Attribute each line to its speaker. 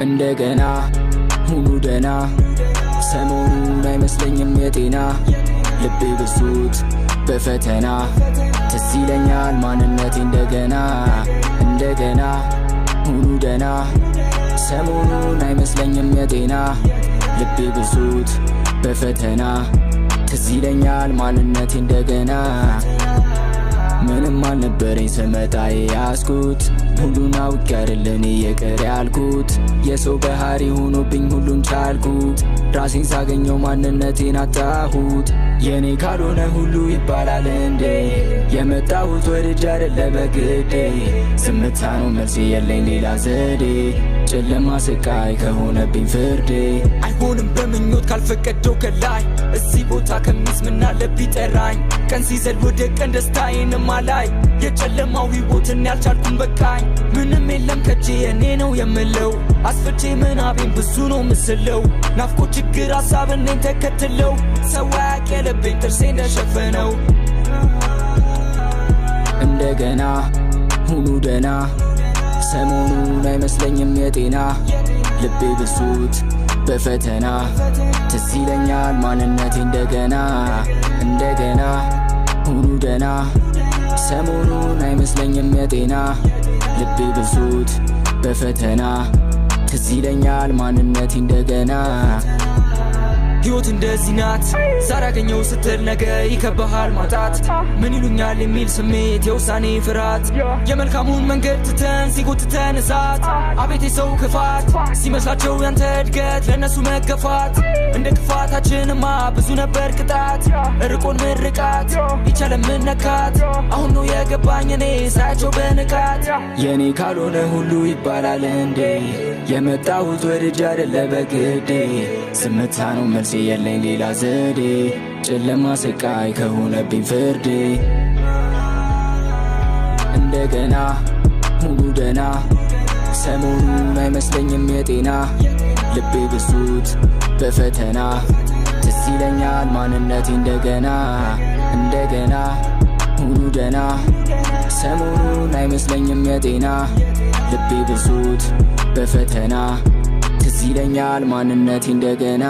Speaker 1: እንደገና ሁኑ ደና ሰሞኑን አይመስለኝም የጤና ልቤ ብሱት በፈተና ትዝ ይለኛል ማንነቴ እንደገና ሁኑ ደና ሰሞኑን አይመስለኝም የጤና ልቤ ብሱት በፈተና ትዝ ይለኛል ማንነቴ እንደገና ምንም አልነበረኝ ስመጣ የያዝኩት ሁሉን አውቄ አይደለን የቀረ ያልኩት የሰው ባህሪ ሆኖብኝ ሁሉን ቻልኩት ራሴን ሳገኘው ማንነቴን አጣሁት የኔ ካልሆነ ሁሉ ይባላል እንዴ የመጣሁት ወድጄ አይደለ በግዴ ዝምታ ነው መልሴ የለኝ ሌላ ዘዴ ጨለማ ስቃይ ከሆነብኝ ፍርዴ አይሆንም በምኞት ካልፈቀደው ከላይ እዚህ ቦታ ከሚስ ምናለ ቢጠራኝ ቀን ሲዘል ወደ ቀን ደስታዬንም አላይ የጨለማው ሕይወትን ያልቻልኩም በቃኝ ምንም የለም ከጄ የኔ ነው የምለው አስፈቼ ምናቤን ብዙ ነው ምስለው ናፍቆ ችግር ሀሳብን ተከትለው ሰው ያቄለብኝ ጥርሴ እንደሸፈነው እንደገና ሁኑ ደና ሰሞኑን አይመስለኝም የጤና ልቤ ብሱት በፈተና ትዝ ይለኛል ማንነቴ እንደገና ሁኑ ደና ሰሞኑን አይመስለኝም የጤና ልቤ ብሱት በፈተና ትዝ ይለኛል ማንነቴ እንደገና ሕይወት እንደዚህ ናት ዛሬ አገኘው ስትል ነገ ይከብሃል ማጣት ምን ይሉኛል የሚል ስሜት የውሳኔ ፍርሃት የመልካሙን መንገድ ትተን ሲጎትተን እሳት አቤት የሰው ክፋት ሲመስላቸው ያንተ እድገት ለነሱ መገፋት እንደ ክፋታችንማ ብዙ ነበር ቅጣት ርቆን ምርቃት ይቻለን ምነካት አሁን ነው የገባኝ እኔ ሳያቸው በንቃት የኔ ካልሆነ ሁሉ ይባላል እንዴ የመጣሁት ወድጄ አይደለ በግዴ ዝምታ ነው መልሴ የለኝ ሌላ ዘዴ ጨለማ ስቃይ ከሆነብኝ ፍርዴ እንደገና ሁኑ ደና ሰሞኑን አይመስለኝም የጤና ልቤ ብሱት በፈተና ትዝ ይለኛል ማንነቴ እንደገና ሁኑ ደና ሰሞኑን አይመስለኝም የጤና ልቤ ብሱት በፈተና ትዝ ይለኛል ማንነቴ እንደገና